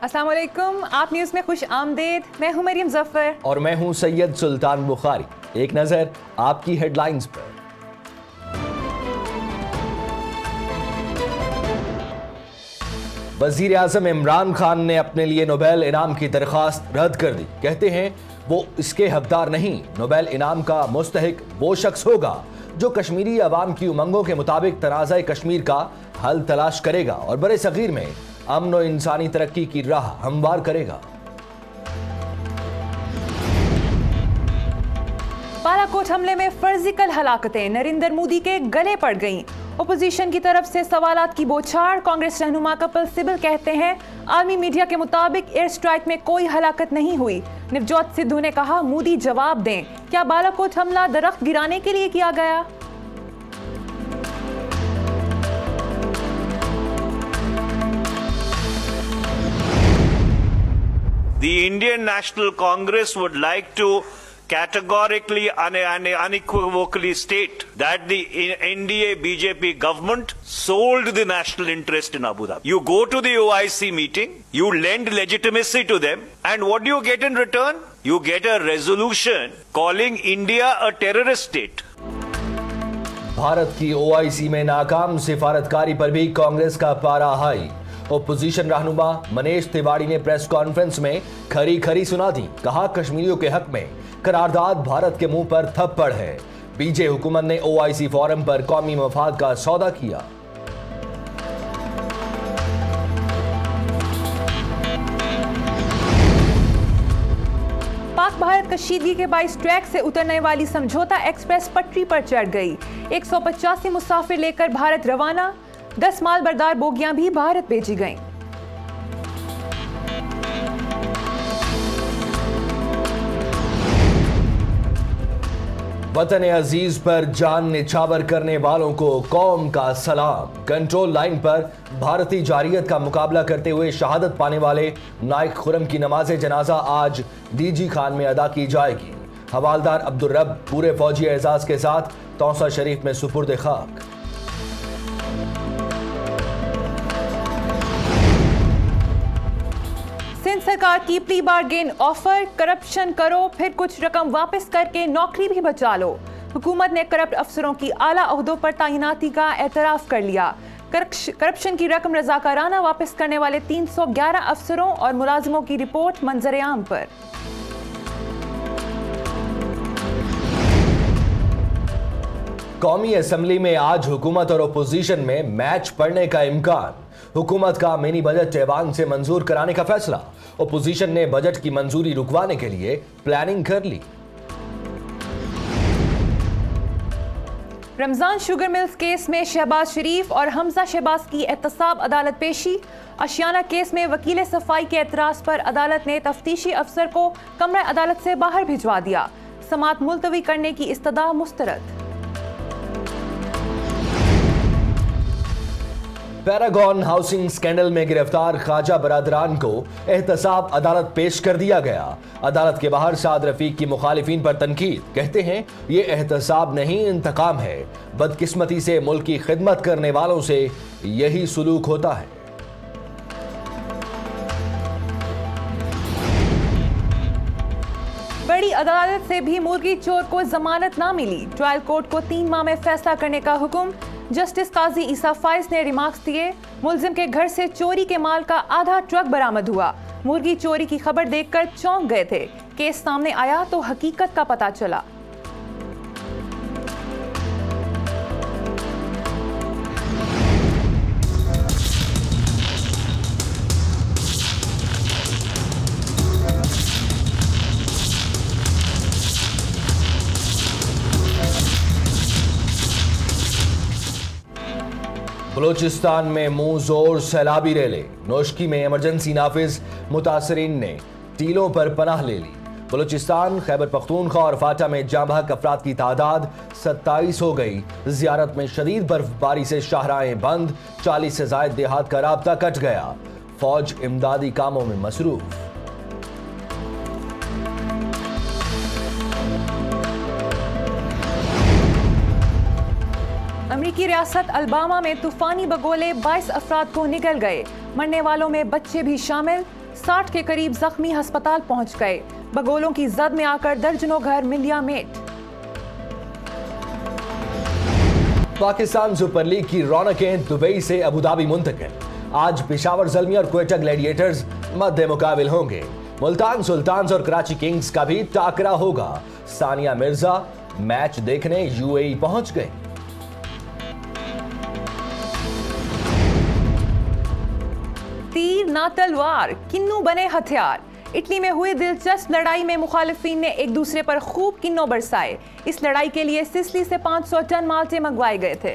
अस्सलाम वालेकुम, आप न्यूज़ में खुश आमदेद। मैं हूं मरियम जफर और मैं हूं सैयद सुल्तान बुखारी। एक नजर आपकी हेडलाइंस पर। वजीर आजम इमरान खान ने अपने लिए नोबेल इनाम की दरख्वास्त रद्द कर दी। कहते हैं वो इसके हकदार नहीं। नोबेल इनाम का मुस्तहिक वो शख्स होगा जो कश्मीरी अवाम की उमंगों के मुताबिक तनाज़ा कश्मीर का हल तलाश करेगा और बड़े सगीर में अमन और इंसानी तरक्की की राह हमवार करेगा। बालाकोट हमले में फर्जी कल हलाकतें नरेंद्र मोदी के गले पड़ गईं। ओपोजिशन की तरफ से सवालात की बौछार। कांग्रेस रहनुमा कपिल सिब्बल कहते हैं आर्मी मीडिया के मुताबिक एयर स्ट्राइक में कोई हलाकत नहीं हुई। नवजोत सिद्धू ने कहा मोदी जवाब दें, क्या बालाकोट हमला दरख्त गिराने के लिए किया गया? The Indian National Congress would like to categorically and unequivocally state that the NDA-BJP government sold the national interest in Abu Dhabi. You go to the OIC meeting, you lend legitimacy to them, and what do you get in return? You get a resolution calling India a terrorist state. Bharat की OIC में नाकाम सिफारतकारी पर भी कांग्रेस का पारा high. Opposition रहनुमा मनीष तिवारी ने press conference में खरी खरी सुना दी। कहा कश्मीरियों के हक में करारदाद भारत के मुंह पर थप्पड़ है। बीजे हुकूमत ने OIC फोरम पर कौमी मफाद का सौदा किया। पाक भारत कशीदगी के बाईस ट्रैक से उतरने वाली समझौता एक्सप्रेस पटरी पर चढ़ गई। 185 मुसाफिर लेकर भारत रवाना। 10 माल बरदार बोगियां भी भारत भेजी गईं। वतन अजीज पर जान निछावर करने वालों को कौम का सलाम। कंट्रोल लाइन पर भारतीय जारियत का मुकाबला करते हुए शहादत पाने वाले नाइक खुरम की नमाज जनाजा आज डीजी खान में अदा की जाएगी। हवालदार अब्दुल रब पूरे फौजी एजाज के साथ तौसा शरीफ में सुपुर्द खाक। सिंध सरकार की प्री बार्गेन ऑफर, करप्शन करो फिर कुछ रकम वापस करके नौकरी भी बचा लो। हुकूमत ने करप्ट अफसरों की आला ओहदों पर तैनाती का एतराफ कर लिया। करप्शन की रकम रजाकाराना वापस करने वाले 311 अफसरों और मुलाजिमों की रिपोर्ट मंजर-ए-आम पर। कौमी असम्बली में आज हुकूमत और ओपोजिशन में मैच पड़ने का इम्कान। हुकूमत का मिनी बजट ऐवान से मंजूर कराने का फैसला। ओपोजिशन ने बजट की मंजूरी रुकवाने के लिए प्लानिंग कर ली। रमजान शुगर मिल्स केस में शहबाज शरीफ और हमजा शहबाज की एहतसाब अदालत पेशी। आशियाना केस में वकील सफाई के एतराज पर अदालत ने तफ्तीशी अफसर को कमरा अदालत से बाहर भिजवा दिया। समाअत मुलतवी करने की इस्तदा मुस्तरद। पैरागॉन हाउसिंग स्कैंडल में गिरफ्तार ख्वाजा बरादरान को एहतसाब अदालत पेश कर दिया गया। अदालत के बाहर साद रफीक की मुखालिफिन पर तनकीद। कहते हैं ये एहतसाब नहीं इंतकाम है। बदकिस्मती से मुल्क की खिदमत करने वालों से यही सुलूक होता है। बड़ी अदालत से भी मुर्गी चोर को जमानत ना मिली। ट्रायल कोर्ट को 3 माह में फैसला करने का हुक्म। जस्टिस काजी ईसा फाइज ने रिमार्क्स दिए। मुलजिम के घर से चोरी के माल का आधा ट्रक बरामद हुआ। मुर्गी चोरी की खबर देखकर चौंक गए थे। केस सामने आया तो हकीकत का पता चला। बलोचिस्तान में मुंह जोर सैलाबी रैली। नोशकी में इमरजेंसी नाफिज। मुतासरीन ने टीलों पर पनाह ले ली। बलोचिस्तान, खैबर पख्तूनख्वा और फाटा में जाँ बहक अफराद की तादाद 27 हो गई। ज़ियारत में शदीद बर्फबारी से शाहराहें बंद। 40 से ज़ायद देहात का राब्ता कट गया। फौज इमदादी कामों में मसरूफ। अमेरिकी रियासत अलबामा में तूफानी बगोले 22 अफराद को निगल गए। मरने वालों में बच्चे भी शामिल। 60 के करीब जख्मी अस्पताल पहुंच गए। बगोलों की जद में आकर दर्जनों घर मिलियामेट। पाकिस्तान सुपर लीग की रौनकें दुबई से अबुधाबी मुंतकिल। आज पेशावर ज़ल्मी और क्वेटा ग्लैडिएटर्स मध्य मुकाबिल होंगे। मुल्तान सुल्तान्स और कराची किंग्स का भी टाकरा होगा। सानिया मिर्जा मैच देखने यूएई पहुंच गए। तीर ना तलवार, किन्नू बने हथियार। इटली में हुई दिलचस्प लड़ाई में मुखालिफिन ने एक दूसरे पर खूब किन्नों बरसाए। इस लड़ाई के लिए सिसिली से 500 टन माल्टे मंगवाए गए थे।